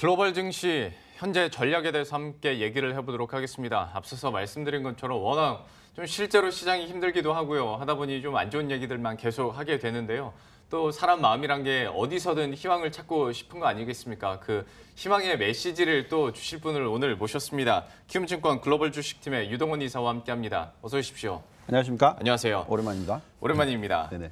글로벌 증시 현재 전략에 대해서 함께 얘기를 해보도록 하겠습니다. 앞서서 말씀드린 것처럼 워낙 좀 실제로 시장이 힘들기도 하고요. 하다 보니 좀 안 좋은 얘기들만 계속 하게 되는데요. 또 사람 마음이란 게 어디서든 희망을 찾고 싶은 거 아니겠습니까? 그 희망의 메시지를 또 주실 분을 오늘 모셨습니다. 키움증권 글로벌 주식팀의 유동원 이사와 함께합니다. 어서 오십시오. 안녕하십니까? 안녕하세요. 오랜만입니다. 오랜만입니다. 네네.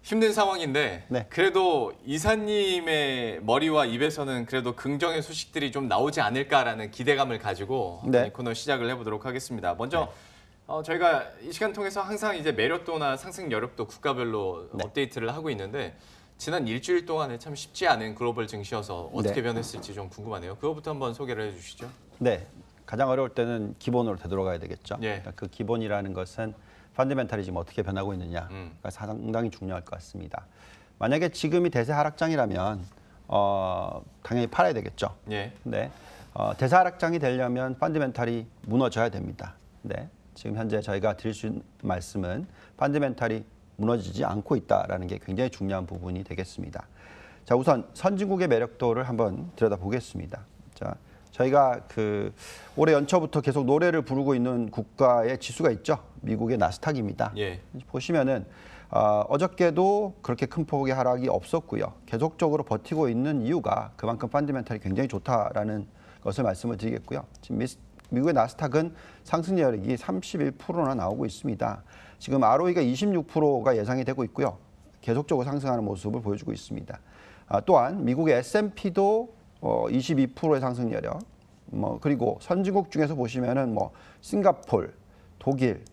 힘든 상황인데 네. 그래도 이사님의 머리와 입에서는 그래도 긍정의 소식들이 좀 나오지 않을까라는 기대감을 가지고 네. 이 코너 시작을 해보도록 하겠습니다. 먼저 저희가 이 시간 통해서 항상 이제 매력도나 상승 여력도 국가별로 네. 업데이트를 하고 있는데 지난 일주일 동안에 참 쉽지 않은 글로벌 증시여서 어떻게 네. 변했을지 좀 궁금하네요. 그거부터 한번 소개를 해주시죠. 네, 가장 어려울 때는 기본으로 되돌아가야 되겠죠. 예. 그러니까 그 기본이라는 것은 펀더멘탈이 지금 어떻게 변하고 있느냐가 상당히 중요할 것 같습니다. 만약에 지금이 대세 하락장이라면 당연히 팔아야 되겠죠. 예. 네, 대세 하락장이 되려면 펀더멘탈이 무너져야 됩니다. 네, 지금 현재 저희가 드릴 수 있는 말씀은 펀더멘탈이 무너지지 않고 있다라는 게 굉장히 중요한 부분이 되겠습니다. 자, 우선 선진국의 매력도를 한번 들여다보겠습니다. 자, 저희가 올해 연초부터 계속 노래를 부르고 있는 국가의 지수가 있죠. 미국의 나스닥입니다. 예. 보시면은 어저께도 그렇게 큰 폭의 하락이 없었고요. 계속적으로 버티고 있는 이유가 그만큼 펀더멘탈이 굉장히 좋다라는 것을 말씀을 드리겠고요. 지금 미국의 나스닥은 상승 여력이 31%나 나오고 있습니다. 지금 ROE가 26%가 예상이 되고 있고요. 계속적으로 상승하는 모습을 보여주고 있습니다. 또한 미국의 S&P도 22%의 상승 여력, 그리고 선진국 중에서 보시면은 싱가폴, 독일,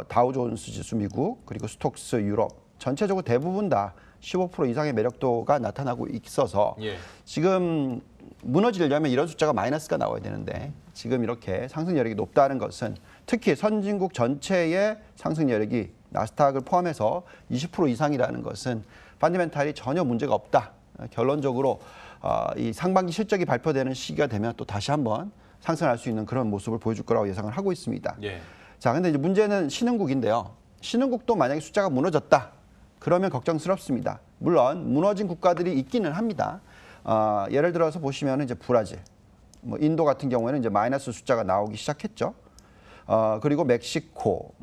다우존스 지수 미국, 그리고 스톡스 유럽 전체적으로 대부분 다 15% 이상의 매력도가 나타나고 있어서 예. 지금 무너지려면 이런 숫자가 마이너스가 나와야 되는데 지금 이렇게 상승 여력이 높다는 것은 특히 선진국 전체의 상승 여력이 나스닥을 포함해서 20% 이상이라는 것은 펀더멘탈이 전혀 문제가 없다. 결론적으로 이 상반기 실적이 발표되는 시기가 되면 또 다시 한번 상승할 수 있는 그런 모습을 보여줄 거라고 예상을 하고 있습니다. 예. 자, 근데 이제 문제는 신흥국인데요. 신흥국도 만약에 숫자가 무너졌다. 그러면 걱정스럽습니다. 물론 무너진 국가들이 있기는 합니다. 예를 들어서 보시면 이제 브라질, 인도 같은 경우에는 이제 마이너스 숫자가 나오기 시작했죠. 그리고 멕시코,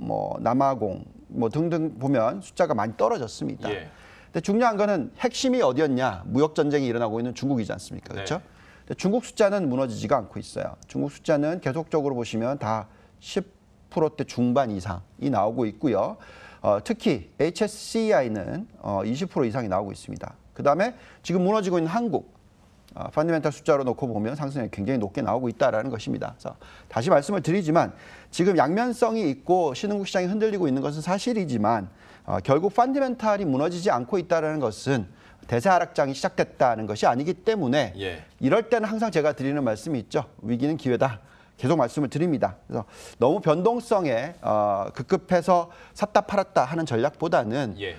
남아공, 등등 보면 숫자가 많이 떨어졌습니다. 예. 근데 중요한 거는 핵심이 어디였냐? 무역 전쟁이 일어나고 있는 중국이지 않습니까? 그렇죠? 네. 근데 중국 숫자는 무너지지가 않고 있어요. 중국 숫자는 계속적으로 보시면 다 10%대 중반 이상이 나오고 있고요. 특히 HSCI는 20% 이상이 나오고 있습니다. 그다음에 지금 무너지고 있는 한국, 펀더멘탈 숫자로 놓고 보면 상승률이 굉장히 높게 나오고 있다는 것입니다. 그래서 다시 말씀을 드리지만 지금 양면성이 있고 신흥국 시장이 흔들리고 있는 것은 사실이지만 결국 펀더멘탈이 무너지지 않고 있다는 것은 대세 하락장이 시작됐다는 것이 아니기 때문에 예. 이럴 때는 항상 제가 드리는 말씀이 있죠. 위기는 기회다. 계속 말씀을 드립니다. 그래서 너무 변동성에 급급해서 샀다 팔았다 하는 전략보다는 예.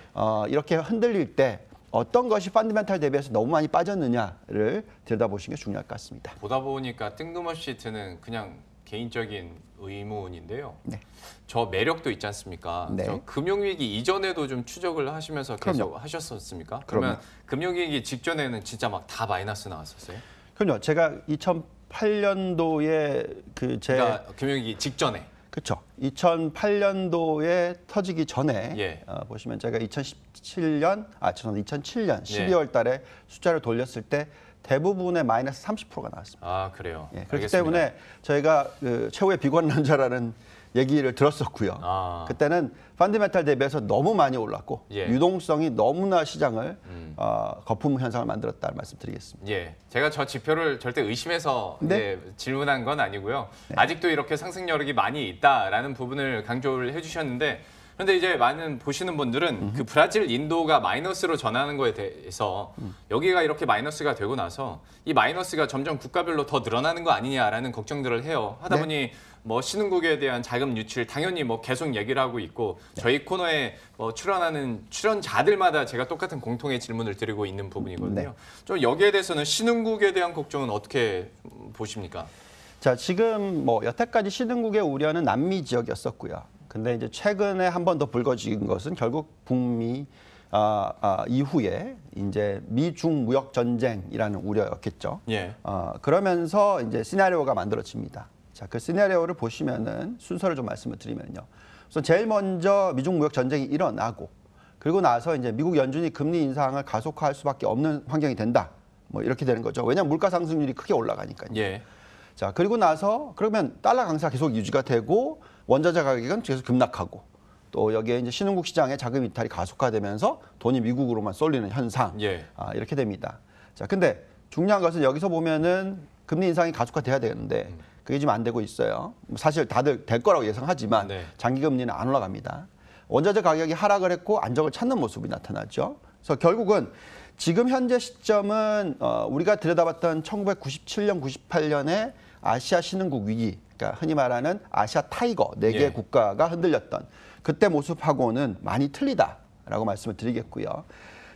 이렇게 흔들릴 때 어떤 것이 펀더멘탈 대비해서 너무 많이 빠졌느냐를 들여다보시는 게 중요할 것 같습니다. 보다 보니까 뜬금없이 드는 그냥 개인적인 의문인데요. 네. 저 매력도 있지 않습니까? 네. 저 금융위기 이전에도 좀 추적을 하시면서 계속 그럼요. 하셨었습니까? 그럼요. 그러면 금융위기 직전에는 진짜 막 다 마이너스 나왔었어요? 그럼요. 제가 2008년도에 그러니까 금융위기 직전에. 그렇죠. 2008년도에 터지기 전에 예. 보시면 제가 2007년 12월 달에 숫자를 돌렸을 때 대부분의 마이너스 30%가 나왔습니다. 아, 그래요. 예, 그렇기 알겠습니다. 때문에 저희가 최후의 비관론자라는 얘기를 들었었고요. 아. 그때는 펀더멘탈 대비해서 너무 많이 올랐고 예. 유동성이 너무나 시장을 거품 현상을 만들었다는 말씀드리겠습니다. 예, 제가 저 지표를 절대 의심해서 네. 이제 질문한 건 아니고요. 아직도 이렇게 상승 여력이 많이 있다라는 부분을 강조를 해주셨는데, 그런데 이제 많은 보시는 분들은 그 브라질, 인도가 마이너스로 전하는 거에 대해서 여기가 이렇게 마이너스가 되고 나서 이 마이너스가 점점 국가별로 더 늘어나는 거 아니냐라는 걱정들을 해요. 하다 네. 보니 신흥국에 대한 자금 유출 당연히 계속 얘기를 하고 있고 저희 코너에 출연하는 출연자들마다 제가 똑같은 공통의 질문을 드리고 있는 부분이거든요. 네. 좀 여기에 대해서는 신흥국에 대한 걱정은 어떻게 보십니까? 자, 지금 여태까지 신흥국의 우려는 남미 지역이었었고요. 근데 이제 최근에 한 번 더 불거진 것은 결국 북미 이후에 이제 미중 무역 전쟁이라는 우려였겠죠. 예. 그러면서 이제 시나리오가 만들어집니다. 자, 그 시나리오를 보시면은 순서를 좀 말씀을 드리면요. 우선 제일 먼저 미중 무역 전쟁이 일어나고 그리고 나서 이제 미국 연준이 금리 인상을 가속화할 수밖에 없는 환경이 된다. 뭐 이렇게 되는 거죠. 왜냐하면 물가 상승률이 크게 올라가니까요. 예. 자, 그리고 나서 그러면 달러 강세가 계속 유지가 되고 원자재 가격은 계속 급락하고 또 여기에 이제 신흥국 시장의 자금 이탈이 가속화되면서 돈이 미국으로만 쏠리는 현상. 예. 이렇게 됩니다. 자, 근데 중요한 것은 여기서 보면은 금리 인상이 가속화돼야 되는데 그게 지금 안 되고 있어요. 사실 다들 될 거라고 예상하지만 네. 장기 금리는 안 올라갑니다. 원자재 가격이 하락을 했고 안정을 찾는 모습이 나타나죠. 그래서 결국은 지금 현재 시점은 우리가 들여다봤던 1997년, 98년에 아시아 신흥국 위기, 그러니까 흔히 말하는 아시아 타이거 4개 예. 국가가 흔들렸던 그때 모습하고는 많이 틀리다라고 말씀을 드리겠고요.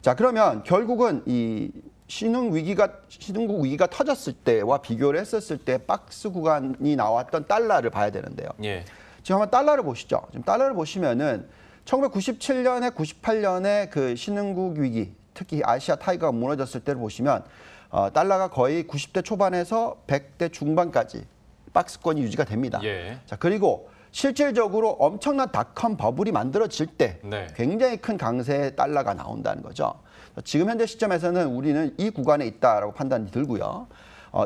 자, 그러면 결국은 이 신흥국 위기가 터졌을 때와 비교를 했었을 때 박스 구간이 나왔던 달러를 봐야 되는데요. 예. 지금 한번 달러를 보시죠. 지금 달러를 보시면은 1997년에 98년에 그 신흥국 위기, 특히 아시아 타이거가 무너졌을 때를 보시면 달러가 거의 90대 초반에서 100대 중반까지 박스권이 유지가 됩니다. 예. 자, 그리고 실질적으로 엄청난 닷컴 버블이 만들어질 때 네. 굉장히 큰 강세의 달러가 나온다는 거죠. 지금 현재 시점에서는 우리는 이 구간에 있다라고 판단이 들고요.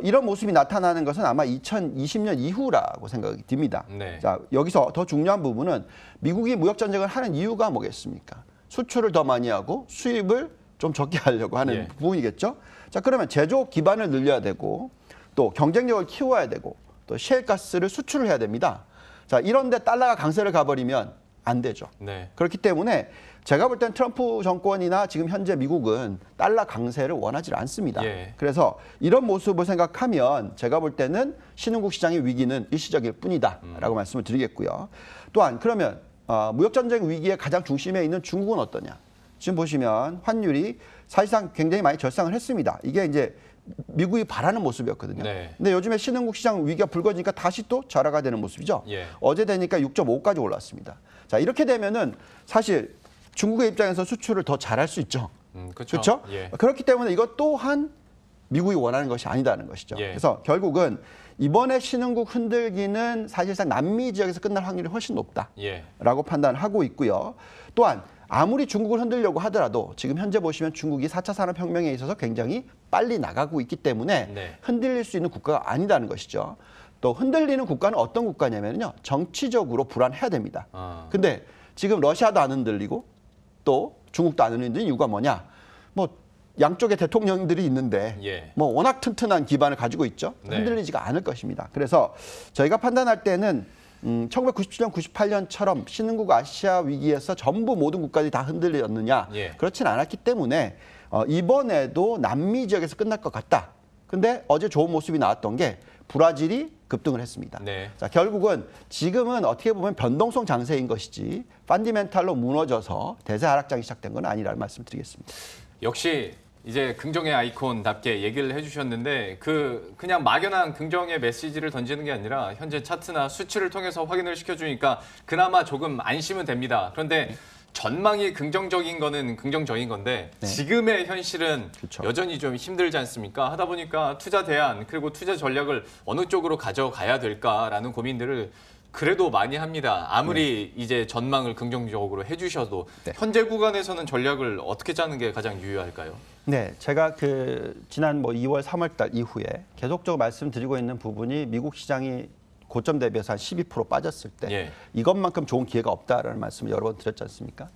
이런 모습이 나타나는 것은 아마 2020년 이후라고 생각이 듭니다. 네. 자, 여기서 더 중요한 부분은 미국이 무역 전쟁을 하는 이유가 뭐겠습니까? 수출을 더 많이 하고 수입을 좀 적게 하려고 하는 예. 부분이겠죠. 자, 그러면 제조업 기반을 늘려야 되고 또 경쟁력을 키워야 되고 또 셰일가스를 수출을 해야 됩니다. 자, 이런데 달러가 강세를 가버리면 안 되죠. 네. 그렇기 때문에 제가 볼 땐 트럼프 정권이나 지금 현재 미국은 달러 강세를 원하지 않습니다. 예. 그래서 이런 모습을 생각하면 제가 볼 때는 신흥국 시장의 위기는 일시적일 뿐이다라고 말씀을 드리겠고요. 또한 그러면 무역전쟁 위기의 가장 중심에 있는 중국은 어떠냐? 지금 보시면 환율이 사실상 굉장히 많이 절상을 했습니다. 이게 이제 미국이 바라는 모습이었거든요. 네. 근데 요즘에 신흥국 시장 위기가 불거지니까 다시 또 절하가 되는 모습이죠. 예. 어제 되니까 6.5까지 올랐습니다. 자, 이렇게 되면은 사실 중국의 입장에서 수출을 더 잘할 수 있죠. 그렇죠. 그렇죠? 예. 그렇기 때문에 이것 또한 미국이 원하는 것이 아니다는 것이죠. 예. 그래서 결국은 이번에 신흥국 흔들기는 사실상 남미 지역에서 끝날 확률이 훨씬 높다라고 예. 판단하고 있고요. 또한 아무리 중국을 흔들려고 하더라도 지금 현재 보시면 중국이 4차 산업혁명에 있어서 굉장히 빨리 나가고 있기 때문에 네. 흔들릴 수 있는 국가가 아니다는 것이죠. 또 흔들리는 국가는 어떤 국가냐면요. 정치적으로 불안해야 됩니다. 근데 지금 러시아도 안 흔들리고 또 중국도 안 흔들리는 이유가 뭐냐? 뭐 양쪽에 대통령들이 있는데 예. 뭐 워낙 튼튼한 기반을 가지고 있죠. 네. 흔들리지가 않을 것입니다. 그래서 저희가 판단할 때는 1997년, 98년처럼 신흥국 아시아 위기에서 전부 모든 국가들이 다 흔들렸느냐? 예. 그렇진 않았기 때문에 이번에도 남미 지역에서 끝날 것 같다. 근데 어제 좋은 모습이 나왔던 게 브라질이 급등을 했습니다. 네. 자, 결국은 지금은 어떻게 보면 변동성 장세인 것이지 펀디멘탈로 무너져서 대세 하락장이 시작된 건 아니라는 말씀을 드리겠습니다. 역시 이제 긍정의 아이콘답게 얘기를 해주셨는데 그냥 막연한 긍정의 메시지를 던지는 게 아니라 현재 차트나 수치를 통해서 확인을 시켜주니까 그나마 조금 안심은 됩니다. 그런데 전망이 긍정적인 거는 긍정적인 건데 네. 지금의 현실은 그렇죠. 여전히 좀 힘들지 않습니까? 하다 보니까 투자 대안 그리고 투자 전략을 어느 쪽으로 가져가야 될까라는 고민들을 그래도 많이 합니다. 아무리 이제 전망을 긍정적으로 해주셔도 네. 현재 구간에서는 전략을 어떻게 짜는 게 가장 유효할까요? 네, 제가 지난 2월, 3월 달 이후에 계속적으로 말씀드리고 있는 부분이 미국 시장이 고점 대비해서 한 12% 빠졌을 때 예. 이것만큼 좋은 기회가 없다라는 말씀을 여러 번 드렸지 않습니까?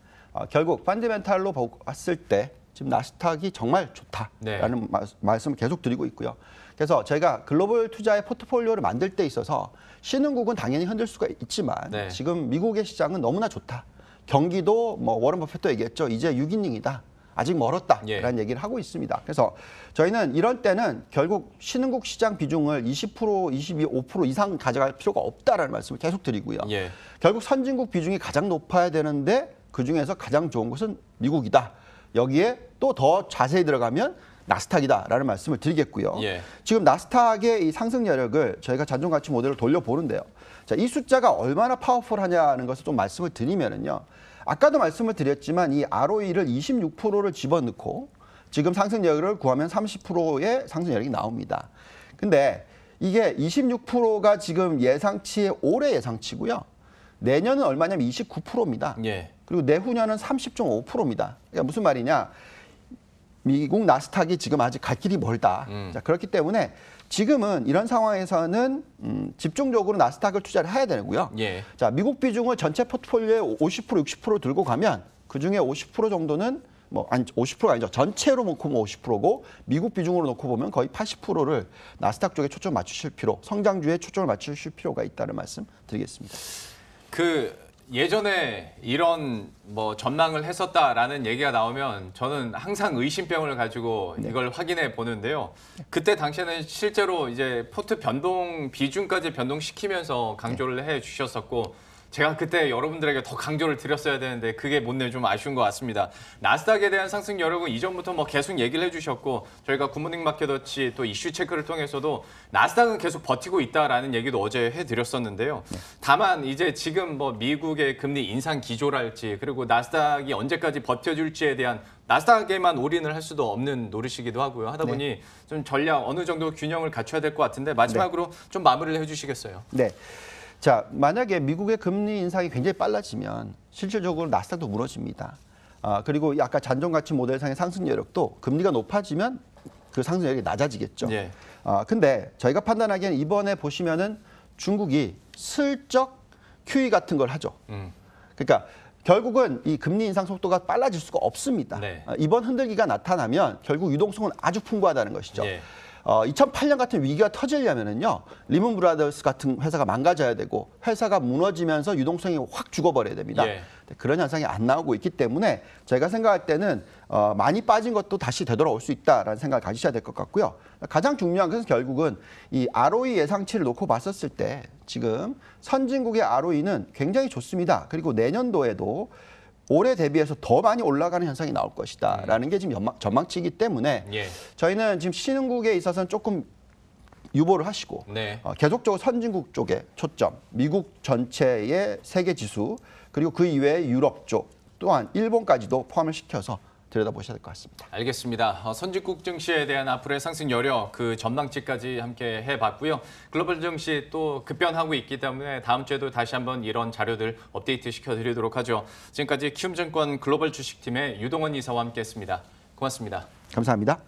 결국 펀디멘탈로 봤을 때 지금 나스닥이 정말 좋다라는 말씀을 계속 드리고 있고요. 그래서 제가 글로벌 투자의 포트폴리오를 만들 때 있어서 신흥국은 당연히 흔들 수가 있지만 네. 지금 미국의 시장은 너무나 좋다. 경기도 워런 버핏도 얘기했죠. 이제 6이닝이다. 아직 멀었다라는 얘기를 하고 있습니다. 그래서 저희는 이런 때는 결국 신흥국 시장 비중을 20%, 25% 이상 가져갈 필요가 없다라는 말씀을 계속 드리고요. 예. 결국 선진국 비중이 가장 높아야 되는데 그중에서 가장 좋은 것은 미국이다. 여기에 또 더 자세히 들어가면 나스닥이다라는 말씀을 드리겠고요. 예. 지금 나스닥의 이 상승 여력을 저희가 자존가치 모델을 돌려보는데요. 자, 이 숫자가 얼마나 파워풀하냐는 것을 좀 말씀을 드리면은요. 아까도 말씀을 드렸지만 이 ROE를 26%를 집어넣고 지금 상승 여력을 구하면 30%의 상승 여력이 나옵니다. 근데 이게 26%가 지금 예상치의 올해 예상치고요. 내년은 얼마냐면 29%입니다. 예. 그리고 내후년은 30.5%입니다. 그러니까 무슨 말이냐? 미국 나스닥이 지금 아직 갈 길이 멀다. 자, 그렇기 때문에 지금은 이런 상황에서는 집중적으로 나스닥을 투자를 해야 되고요. 예. 자, 미국 비중을 전체 포트폴리오에 50%, 60% 들고 가면 그중에 50% 정도는 아니 50%가 아니죠. 전체로 놓고 보면 50%고 미국 비중으로 놓고 보면 거의 80%를 나스닥 쪽에 초점 맞추실 필요, 성장주에 초점을 맞추실 필요가 있다는 말씀 드리겠습니다. 예전에 이런 전망을 했었다라는 얘기가 나오면 저는 항상 의심병을 가지고 이걸 확인해 보는데요. 그때 당시에는 실제로 이제 포트 변동 비중까지 변동시키면서 강조를 해 주셨었고 제가 그때 여러분들에게 더 강조를 드렸어야 되는데 그게 못내 좀 아쉬운 것 같습니다. 나스닥에 대한 상승 여력은 이전부터 계속 얘기를 해주셨고 저희가 굿모닝 마켓워치 또 이슈 체크를 통해서도 나스닥은 계속 버티고 있다라는 얘기도 어제 해드렸었는데요. 다만 이제 지금 미국의 금리 인상 기조랄지 그리고 나스닥이 언제까지 버텨줄지에 대한 나스닥에만 올인을 할 수도 없는 노릇이기도 하고요. 하다 보니 좀 전략 어느 정도 균형을 갖춰야 될 것 같은데 마지막으로 좀 마무리를 해주시겠어요? 네. 자, 만약에 미국의 금리 인상이 굉장히 빨라지면 실질적으로 나스닥도 무너집니다. 그리고 아까 잔존가치 모델상의 상승 여력도 금리가 높아지면 그 상승 여력이 낮아지겠죠. 예. 근데 저희가 판단하기에는 이번에 보시면은 중국이 슬쩍 QE 같은 걸 하죠. 그러니까 결국은 이 금리 인상 속도가 빨라질 수가 없습니다. 네. 이번 흔들기가 나타나면 결국 유동성은 아주 풍부하다는 것이죠. 예. 2008년 같은 위기가 터지려면은요, 리먼 브라더스 같은 회사가 망가져야 되고 회사가 무너지면서 유동성이 확 죽어버려야 됩니다. 예. 그런 현상이 안 나오고 있기 때문에 저희가 생각할 때는 많이 빠진 것도 다시 되돌아올 수 있다라는 생각을 가지셔야 될 것 같고요. 가장 중요한 것은 결국은 이 ROE 예상치를 놓고 봤었을 때 지금 선진국의 ROE는 굉장히 좋습니다. 그리고 내년도에도 올해 대비해서 더 많이 올라가는 현상이 나올 것이다라는 게 지금 전망치이기 때문에 예. 저희는 지금 신흥국에 있어서는 조금 유보를 하시고 네. 계속적으로 선진국 쪽에 초점, 미국 전체의 세계 지수 그리고 그 이외의 유럽 쪽 또한 일본까지도 포함을 시켜서 들여다보셔야 될 것 같습니다. 알겠습니다. 선진국 증시에 대한 앞으로의 상승 여력, 그 전망치까지 함께 해봤고요. 글로벌 증시 또 급변하고 있기 때문에 다음 주에도 다시 한번 이런 자료들 업데이트 시켜드리도록 하죠. 지금까지 키움증권 글로벌 주식팀의 유동원 이사와 함께했습니다. 고맙습니다. 감사합니다.